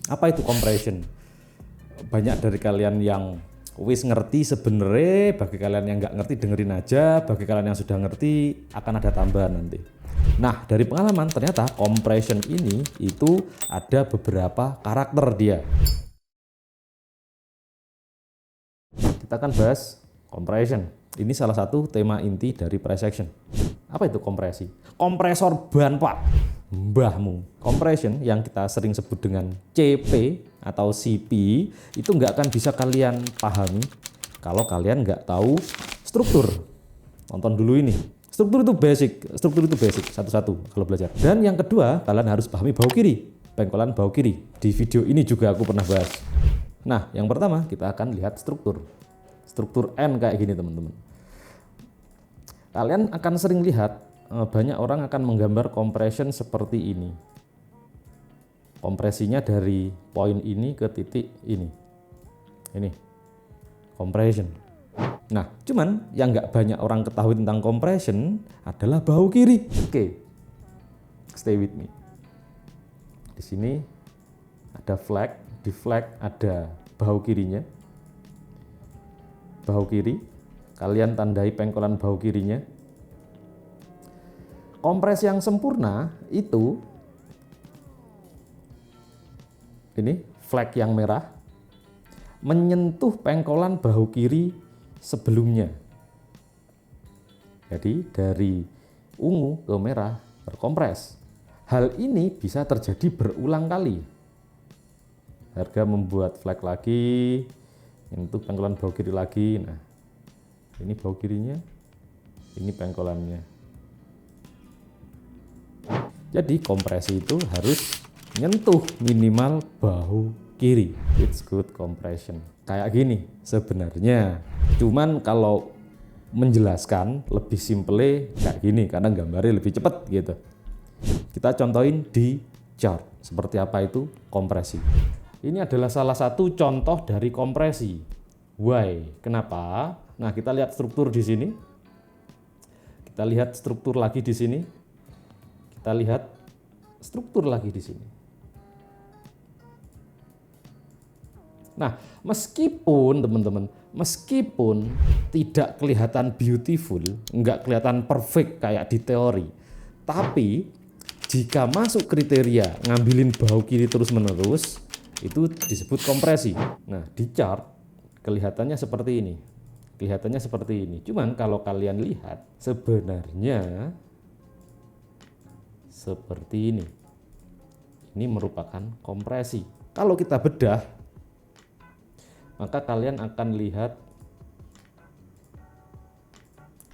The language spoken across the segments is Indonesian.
Apa itu compression? Banyak dari kalian yang wis ngerti sebenarnya, bagi kalian yang nggak ngerti dengerin aja, bagi kalian yang sudah ngerti akan ada tambahan nanti. Nah, dari pengalaman ternyata compression ini itu ada beberapa karakter dia. Kita akan bahas compression. Ini salah satu tema inti dari press action. Apa itu kompresi? Kompresor ban, Pak. Mbahmu. Compression yang kita sering sebut dengan CP atau CP itu nggak akan bisa kalian pahami kalau kalian nggak tahu struktur. Tonton dulu ini. Struktur itu basic satu-satu kalau belajar. Dan yang kedua, kalian harus pahami bahu kiri, pengkolan bahu kiri. Di video ini juga aku pernah bahas. Nah, yang pertama kita akan lihat struktur. Struktur N kayak gini, teman-teman. Kalian akan sering lihat banyak orang akan menggambar compression seperti ini. Kompresinya dari poin ini ke titik ini. Ini compression. Nah, cuman yang nggak banyak orang ketahui tentang compression adalah bahu kiri. Oke, stay with me. Di sini ada flag, di flag ada bahu kirinya. Bahu kiri, kalian tandai pengkolan bahu kirinya. Kompres yang sempurna itu ini flag yang merah menyentuh pengkolan bahu kiri sebelumnya. Jadi dari ungu ke merah berkompres. Hal ini bisa terjadi berulang kali. Harga membuat flag lagi, menyentuh pengkolan bahu kiri lagi. Nah, ini bahu kirinya, ini pengkolannya. Jadi kompresi itu harus nyentuh minimal bahu kiri. It's good compression. Kayak gini sebenarnya. Cuman kalau menjelaskan lebih simple kayak gini karena gambarnya lebih cepat gitu. Kita contohin di chart seperti apa itu kompresi. Ini adalah salah satu contoh dari kompresi. Why? Kenapa? Nah, kita lihat struktur di sini. Kita lihat struktur lagi di sini. Kita lihat struktur lagi di sini. Nah, meskipun teman-teman, meskipun tidak kelihatan beautiful, nggak kelihatan perfect kayak di teori, tapi jika masuk kriteria ngambilin bahu kiri terus-menerus, itu disebut kompresi. Nah, di chart kelihatannya seperti ini. Kelihatannya seperti ini. Cuman kalau kalian lihat, sebenarnya seperti ini. Ini merupakan kompresi. Kalau kita bedah, maka kalian akan lihat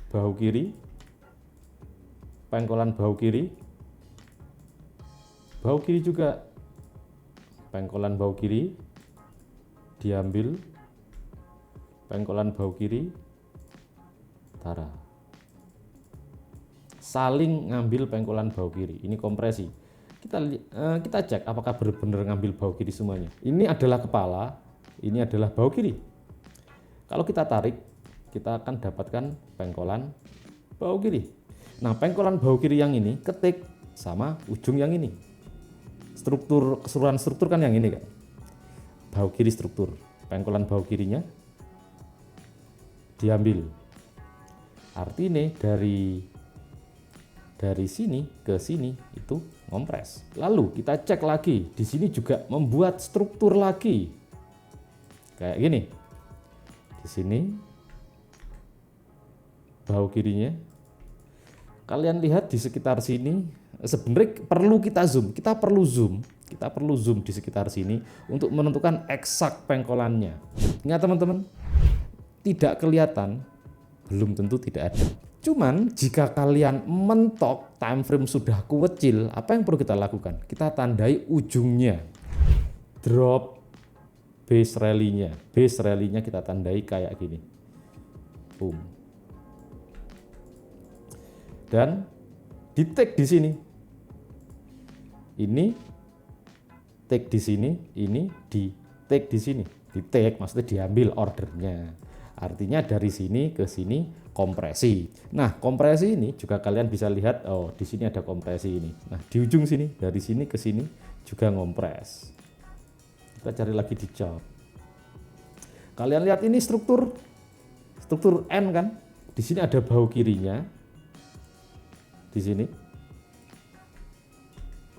bahu kiri, pengkolan bahu kiri juga, pengkolan bahu kiri diambil, pengkolan bahu kiri taruh. Saling ngambil pengkolan bahu kiri. Ini kompresi. Kita cek apakah benar-benar ngambil bahu kiri semuanya. Ini adalah kepala, ini adalah bahu kiri. Kalau kita tarik, kita akan dapatkan pengkolan bahu kiri. Nah, pengkolan bahu kiri yang ini ketik sama ujung yang ini. Keseluruhan struktur kan yang ini kan. Bahu kiri struktur. Pengkolan bahu kirinya diambil. Artinya dari sini ke sini itu ngompres. Lalu kita cek lagi, di sini juga membuat struktur lagi. Kayak gini. Di sini bahu kirinya. Kalian lihat di sekitar sini, sebenarnya perlu kita zoom. Kita perlu zoom di sekitar sini untuk menentukan eksak pengkolannya. Ingat teman-teman, tidak kelihatan belum tentu tidak ada. Cuman jika kalian mentok time frame sudah kecil, apa yang perlu kita lakukan? Kita tandai ujungnya. Drop base rally-nya. Base rally-nya kita tandai kayak gini. Boom. Dan di tag di sini. Ini tag di sini, ini di tag di sini. Di tag maksudnya diambil ordernya. Artinya dari sini ke sini kompresi. Nah, kompresi ini juga kalian bisa lihat, oh di sini ada kompresi ini. Nah, di ujung sini, dari sini ke sini juga ngompres. Kita cari lagi di chart. Kalian lihat ini struktur N kan? Di sini ada bahu kirinya. Di sini.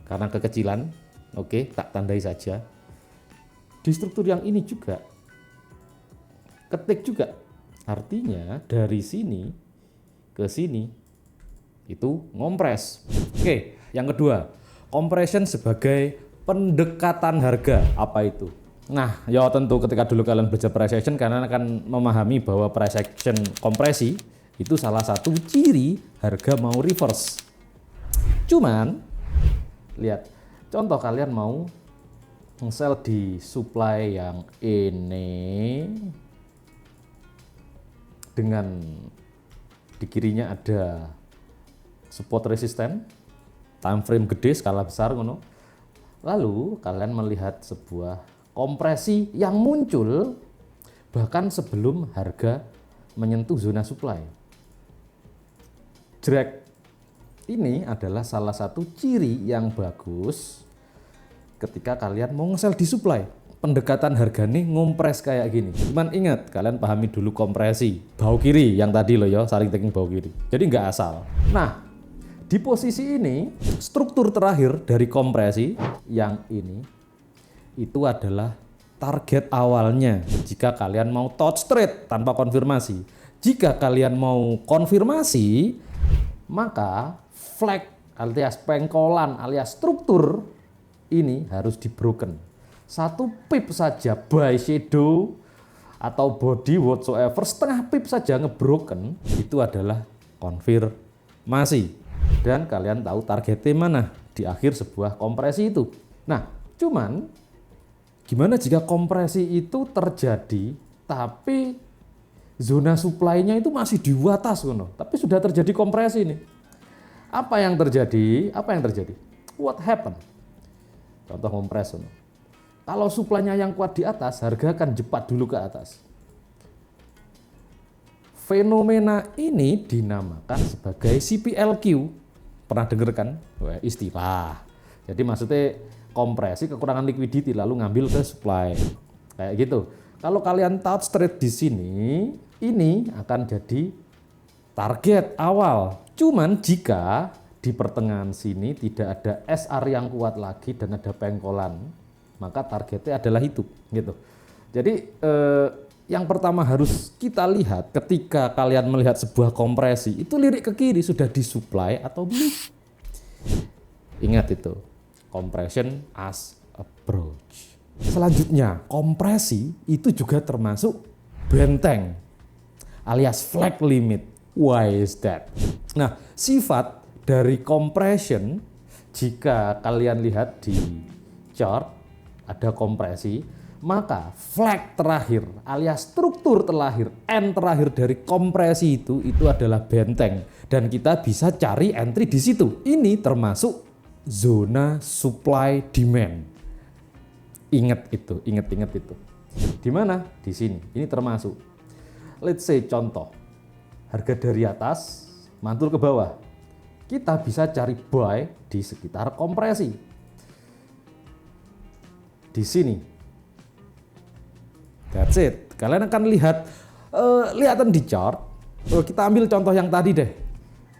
Karena kekecilan, oke, tak tandai saja. Di struktur yang ini juga ketik juga. Artinya dari sini ke sini itu ngompres. Oke, yang kedua, compression sebagai pendekatan harga. Apa itu? Nah, ya tentu ketika dulu kalian belajar price action, kalian akan memahami bahwa price action kompresi itu salah satu ciri harga mau reverse. Cuman, lihat, contoh kalian mau nge-sell di supply yang ini dengan di kirinya ada support resisten, time frame gede, skala besar, ngono. Lalu kalian melihat sebuah kompresi yang muncul bahkan sebelum harga menyentuh zona supply. Drag ini adalah salah satu ciri yang bagus ketika kalian mau nge-sell di supply. Pendekatan harga nih ngompres kayak gini. Cuman ingat, kalian pahami dulu kompresi bahu kiri yang tadi loh ya, saling taking bahu kiri. Jadi nggak asal. Nah, di posisi ini struktur terakhir dari kompresi yang ini itu adalah target awalnya jika kalian mau touch trade tanpa konfirmasi. Jika kalian mau konfirmasi, maka flag alias pengkolan alias struktur ini harus di broken. 1 pip saja buy shadow atau body whatsoever, setengah pip saja ngebroken, itu adalah konfirmasi. Dan kalian tahu targetnya mana di akhir sebuah kompresi itu. Nah, cuman gimana jika kompresi itu terjadi tapi zona supply-nya itu masih di atas, tapi sudah terjadi kompresi ini. Apa yang terjadi? What happened? Contoh kompres. Kalau supply-nya yang kuat di atas, harga akan jepat dulu ke atas. Fenomena ini dinamakan sebagai CPLQ. Pernah dengar kan? Istilah. Jadi maksudnya kompresi kekurangan liquidity lalu ngambil ke supply. Kayak gitu. Kalau kalian touch trade di sini, ini akan jadi target awal. Cuman jika di pertengahan sini tidak ada SR yang kuat lagi dan ada pengkolan, maka targetnya adalah itu, gitu. Jadi yang pertama harus kita lihat ketika kalian melihat sebuah kompresi itu lirik ke kiri sudah disupply atau belum. Ingat itu, compression as approach. Selanjutnya, kompresi itu juga termasuk benteng alias flag limit. Why is that? Nah, sifat dari compression jika kalian lihat di chart ada kompresi, maka flag terakhir alias struktur terakhir, N terakhir dari kompresi itu adalah benteng dan kita bisa cari entry di situ. Ini termasuk zona supply demand. Ingat itu. Di mana? Di sini. Ini termasuk. Let's say contoh, harga dari atas mantul ke bawah. Kita bisa cari buy di sekitar kompresi. Di sini. That's it. Kalian akan lihatan di chart. Kita ambil contoh yang tadi deh.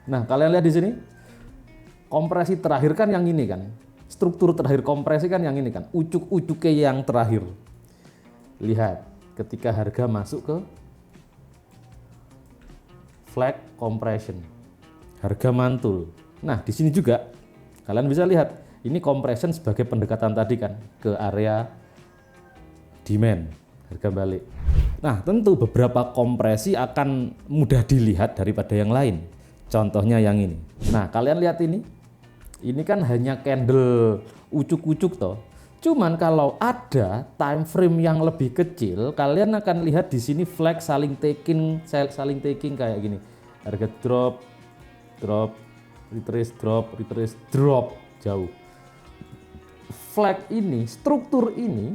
Nah, kalian lihat di sini. Kompresi terakhir kan yang ini kan. Struktur terakhir kompresi kan yang ini kan. Ucuk-ucuknya yang terakhir. Lihat, ketika harga masuk ke flag compression. Harga mantul. Nah, di sini juga kalian bisa lihat. Ini compression sebagai pendekatan tadi kan ke area demand, harga balik. Nah, tentu beberapa kompresi akan mudah dilihat daripada yang lain. Contohnya yang ini. Nah, kalian lihat ini. Ini kan hanya candle ucuk-ucuk toh. Cuman kalau ada time frame yang lebih kecil, kalian akan lihat di sini flag saling taking kayak gini. Harga drop, retrace, drop jauh. Flag ini, struktur ini,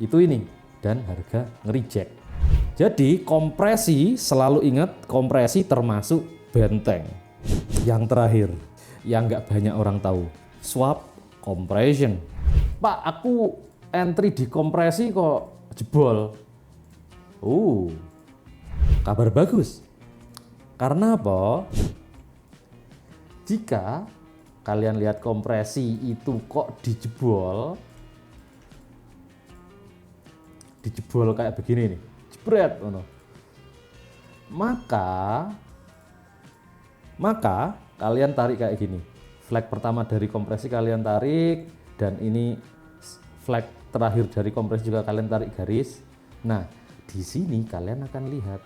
itu ini, dan harga nge-reject. Jadi kompresi, selalu ingat kompresi termasuk benteng. Yang terakhir, yang nggak banyak orang tahu, swap compression. Pak, aku entry di kompresi kok jebol. Kabar bagus. Karena apa? Jika kalian lihat kompresi itu kok dijebol kayak begini nih, jebret, maka kalian tarik kayak gini. Flag pertama dari kompresi kalian tarik, dan ini flag terakhir dari kompresi juga kalian tarik garis. Nah, di sini kalian akan lihat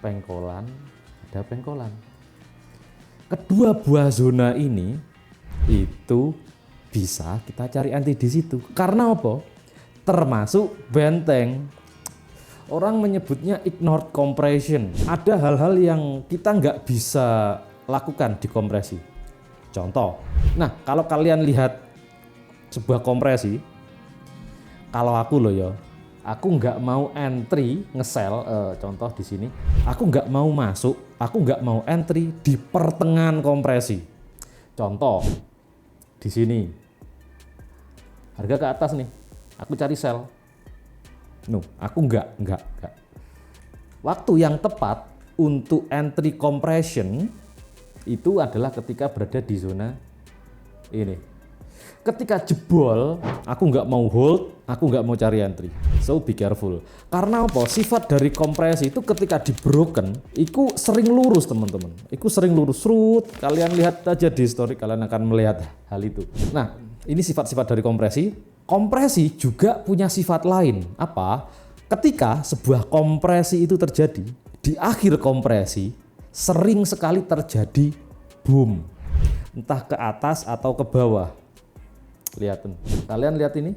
pengkolan, ada pengkolan. Kedua buah zona ini itu bisa kita cari anti di situ. Karena apa? Termasuk benteng. Orang menyebutnya ignored compression. Ada hal-hal yang kita nggak bisa lakukan di kompresi. Contoh, nah kalau kalian lihat sebuah kompresi, kalau aku loh ya, aku nggak mau entry ngesel, contoh di sini, aku nggak mau masuk, aku nggak mau entry di pertengahan kompresi. Contoh di sini, harga ke atas nih, aku cari sell. No, aku nggak. Waktu yang tepat untuk entry compression itu adalah ketika berada di zona ini. Ketika jebol, aku nggak mau hold, aku nggak mau cari entry. So be careful. Karena apa? Sifat dari kompresi itu ketika di broken, itu sering lurus teman-teman. Itu sering lurus. Kalian lihat aja di story, kalian akan melihat hal itu. Nah, ini sifat-sifat dari kompresi. Kompresi juga punya sifat lain. Apa? Ketika sebuah kompresi itu terjadi, di akhir kompresi sering sekali terjadi boom. Entah ke atas atau ke bawah. Lihat, kalian lihat ini,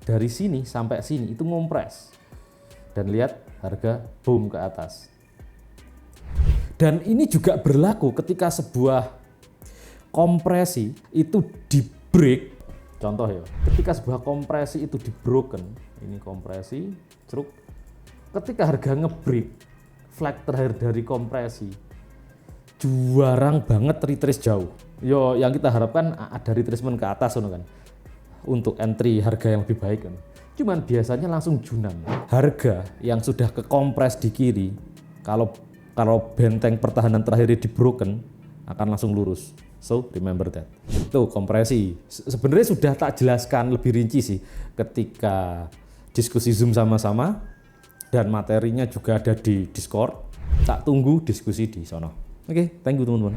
dari sini sampai sini itu ngompres, dan lihat harga boom ke atas. Dan ini juga berlaku ketika sebuah kompresi itu di break. Contoh ya, ketika sebuah kompresi itu di broken, ini kompresi, ceruk, ketika harga ngebreak, flag terakhir dari kompresi, jarang banget retrace jauh. Yo, yang kita harapkan ada retracement ke atas kan, untuk entry harga yang lebih baik kan. Cuman biasanya langsung junam. Harga yang sudah kekompres di kiri, kalau benteng pertahanan terakhir di broken, akan langsung lurus. So remember that. Tuh kompresi. Sebenarnya sudah tak jelaskan lebih rinci sih ketika diskusi Zoom sama-sama, dan materinya juga ada di Discord. Tak tunggu diskusi di sono. Oke, thank you teman-teman.